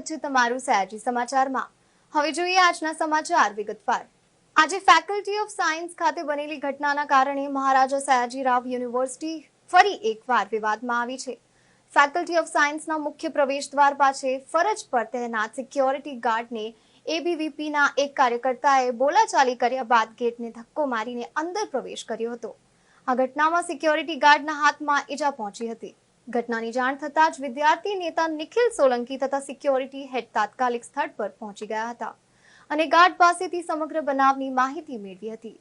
તમારું સયાજી સમાચારમાં હવે જોઈએ આજના સમાચાર વિગતવાર। આજે ફેકલ્ટી ઓફ સાયન્સ ખાતે બનેલી ઘટનાના કારણે મહારાજા સયાજીરાવ યુનિવર્સિટી ફરી એકવાર વિવાદમાં આવી છે। ફેકલ્ટી ઓફ સાયન્સના મુખ્ય પ્રવેશદ્વાર પાસે ફરજ પર તૈનાત સિક્યોરિટી ગાર્ડને એબીવીપીના એક કાર્યકર્તાએ બોલાચાલી કર્યા બાદ ગેટને ધક્કો મારીને અંદર પ્રવેશ કર્યો હતો। આ ઘટનામાં સિક્યોરિટી ગાર્ડના હાથમાં ઈજા પહોંચી હતી। ઘટનાની જાણ થતાં જ વિદ્યાર્થી નેતા નિખિલ સોલંકી તથા સિક્યોરિટી હેડ તાત્કાલિક સ્થળ પર પહોંચી ગયા હતા અને ગાર્ડ પાસેથી સમગ્ર બનાવની માહિતી મેળવી હતી।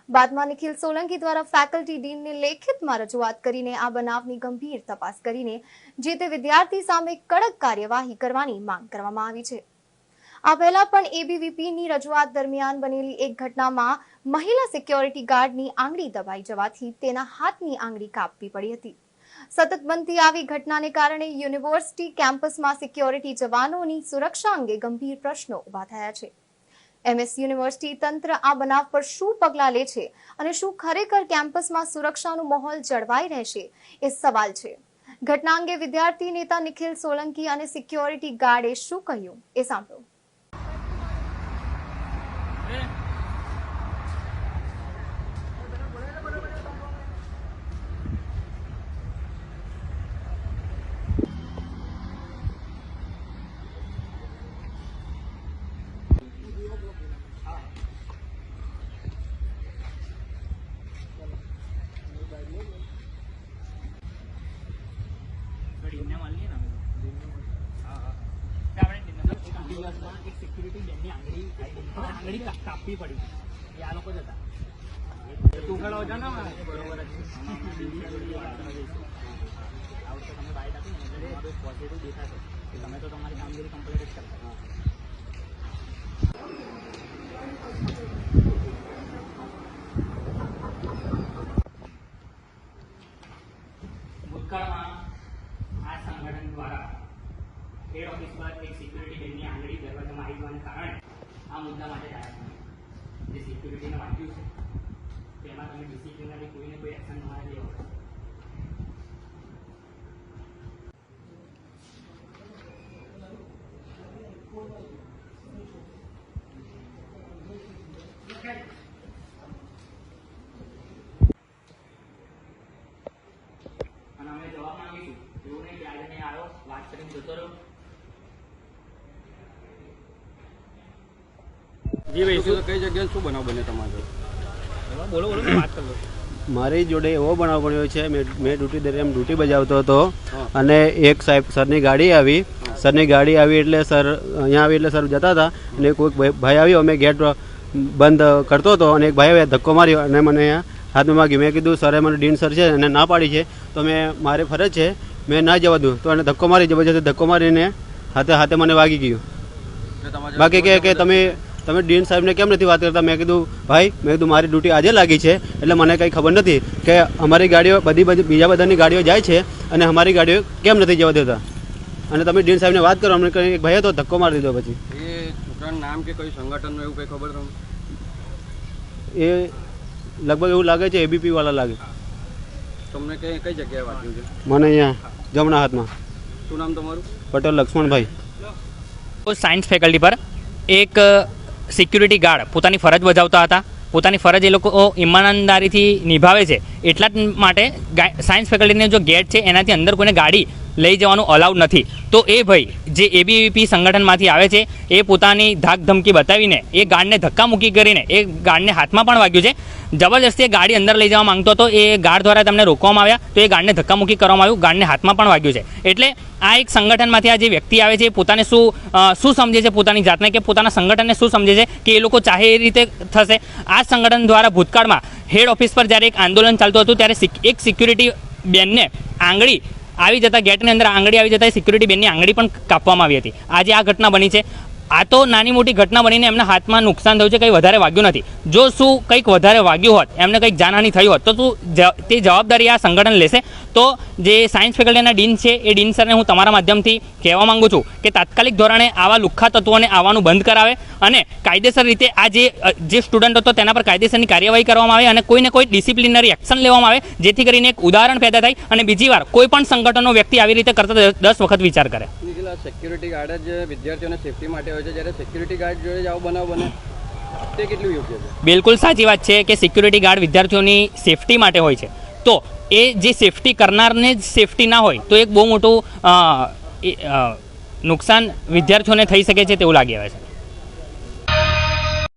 બાદમાં નિખિલ સોલંકી દ્વારા ફેકલ્ટી ડીનને લેખિતમાં રજૂઆત કરીને આ બનાવની ગંભીર તપાસ કરીને જે તે વિદ્યાર્થી સામે કડક કાર્યવાહી કરવાની માંગ કરવામાં આવી છે। આ પહેલા પણ એબીવીપીની રજૂઆત દરમિયાન બનેલી એક ઘટનામાં મહિલા સિક્યોરિટી ગાર્ડની આંગળી દબાઈ જવાથી તેના હાથની આંગળી કાપવી પડી હતી। સતત બનતી આવી ઘટનાને કારણે યુનિવર્સિટી કેમ્પસમાં સિક્યોરિટી જવાનોની સુરક્ષા અંગે ગંભીર પ્રશ્નો ઉભા થયા છે। એમએસ યુનિવર્સિટી તંત્ર આ બનાવ પર શું પગલાં લે છે અને શું ખરેખર કેમ્પસમાં સુરક્ષાનો માહોલ જળવાઈ રહેશે એ સવાલ છે। ઘટના અંગે વિદ્યાર્થી નેતા નિખિલ સોલંકી અને સિક્યોરિટી ગાર્ડે શું કહ્યું એ સાંભળો। કાપવી પડી આ લોકો જ હતા તું ખડો છો ને બરોબર જ આ વખતે તમે બાઇટ આપી ને એટલે તમારું પોઝિટિવ દેખાશે કે તમે તો તમારી કામગીરી કમ્પ્લીટ જ કરતા। ભૂતકાળમાં આ સંગઠન દ્વારા હેડ ઓફિસ પર એક સિક્યુરિટી બેનની આંગળી દરવાજામાં આવી જવાને કારણે આ મુદ્દા માટે જે સિક્યુરિટીને વાંચ્યું છે તેમાં તમે ડિસિપ્લિનરી કોઈને કોઈ એક્શન તમારે લેવો પડશે। અને અમે જવાબ માંગીશું એવું નહીં કે આજે નહીં આવ્યો વાત કરીને જતો રહ્યો। જી ભાઈ શું કઈ જગ્યાએ શું બનાવ બન્યો તમારો? બોલો બોલો વાત કરો। મારી જોડે એવો બનાવ બન્યો છે, મેં ડ્યુટી દરમિયાન ડ્યુટી બજાવતો હતો અને એક સાહેબ સરની ગાડી આવી એટલે સર અહીંયા આવી એટલે સર જતા હતા અને કોઈક ભાઈ આવ્યો, અમે ગેટ બંધ કરતો હતો અને એક ભાઈ ધક્કો માર્યો અને મને હાથમાં માગ્યું। મેં કીધું સરે મને ડીન સર છે અને ના પાડી છે તો મારી ફરજ છે મેં ના જવા દઉં તો એને ધક્કો મારી જબરજસ્તી ધક્કો મારીને હાથે મને વાગી ગયું। બાકી કે તમે ડીન સાહેબને કેમ નથી વાત કરતા? મેં કીધું ભાઈ મારી ડ્યુટી આજે લાગી છે એટલે મને કંઈ ખબર નથી કે અમારી ગાડીઓ બીજા બધાની ગાડીઓ જાય છે અને અમારી ગાડીઓ કેમ નથી જવા દેતા અને તમે ડીન સાહેબને વાત કરો। અમને એક ભાઈ હતો ધક્કો મારી દીધો। પછી એ છોકરાનું નામ કે કઈ સંગઠનનું એવું કંઈ ખબર તમને? એ લગભગ એવું લાગે છે એબીપી વાળા લાગે। તમને કઈ જગ્યાએ વાંચ્યું છે? મને અહીંયા જમણા હાથમાં। શું નામ તમારું? પટેલ લક્ષ્મણભાઈ। સાયન્સ ફેકલ્ટી પર એક સિક્યુરિટી ગાર્ડ પોતાની ફરજ બજાવતા હતા। પોતાની ફરજ એ લોકો ઈમાનદારીથી નિભાવે છે એટલા જ માટે સાયન્સ ફેકલ્ટીનો જો ગેટ છે એનાથી અંદર કોઈને ગાડી લઈ જવાનું અલાઉડ નથી। તો એ ભાઈ જે એબીવીપી સંગઠનમાંથી આવે છે એ પોતાની ધાક ધમકી બતાવીને એ ગાર્ડને ધક્કા મૂકી કરીને એ ગાર્ડને હાથમાં પણ વાગ્યું છે। જબરજસ્તી એ ગાડી અંદર લઈ જવા માંગતો હતો, એ ગાર્ડ દ્વારા તેમને રોકવામાં આવ્યા તો એ ગાર્ડને ધક્કા મૂકી કરવામાં આવ્યું, ગાર્ડને હાથમાં પણ વાગ્યું છે। એટલે આ એક સંગઠનમાંથી આ જે વ્યક્તિ આવે છે એ પોતાને શું સમજે છે પોતાની જાતને કે પોતાના સંગઠનને શું સમજે છે કે એ લોકો ચાહે એ રીતે થશે। આ સંગઠન દ્વારા ભૂતકાળમાં હેડ ઓફિસ પર જ્યારે એક આંદોલન ચાલતું હતું ત્યારે એક સિક્યુરિટી બેનને આંગળી આવી જતા ગેટની અંદર આંગળી આવી જતા સિક્યુરિટી બેનની આંગળી પણ કાપવામાં આવી હતી। આજે આ ઘટના બની છે। આ તો નાની મોટી ઘટના બનીને એમના હાથમાં નુકસાન થયું છે, કંઈ વધારે વાગ્યું નથી. જો શું કંઈક વધારે વાગ્યું હોત, એમને કંઈક જાનહાનિ થઈ હોત તો તે જવાબદારી આ સંગઠન લેશે. તો જે સાયન્સ ફેકલ્ટીના ડીન છે એ ડીન સરને હું તમારા માધ્યમથી કહેવા માંગુ છું કે તાત્કાલિક ધોરણે આવા લુખ્ખા તત્વોને આવવાનું બંધ કરાવે અને કાયદેસર રીતે આ જે સ્ટુડન્ટ હતો તેના પર કાયદેસરની કાર્યવાહી કરવામાં આવે અને કોઈને કોઈ ડિસિપ્લિનરી એક્શન લેવામાં આવે, જેથી કરીને એક ઉદાહરણ પેદા થાય અને બીજી વાર કોઈ પણ સંગઠનનો વ્યક્તિ આવી રીતે કરતા 10 વખત વિચાર કરે. સિક્યુરિટી ગાર્ડ જ વિદ્યાર્થીઓને સેફટી માટે હોય છે, જ્યારે સિક્યુરિટી ગાર્ડ જોડે જ આવો બનાવ બને તે કેટલું યોગ્ય છે? બિલકુલ સાચી વાત છે કે સિક્યુરિટી ગાર્ડ વિદ્યાર્થીઓની સેફટી માટે હોય છે, તો એ જે સેફટી કરનારને જ સેફટી ના હોય તો એક બહુ મોટું નુકસાન વિદ્યાર્થીઓને થઈ શકે છે તેવું લાગી આવે છે.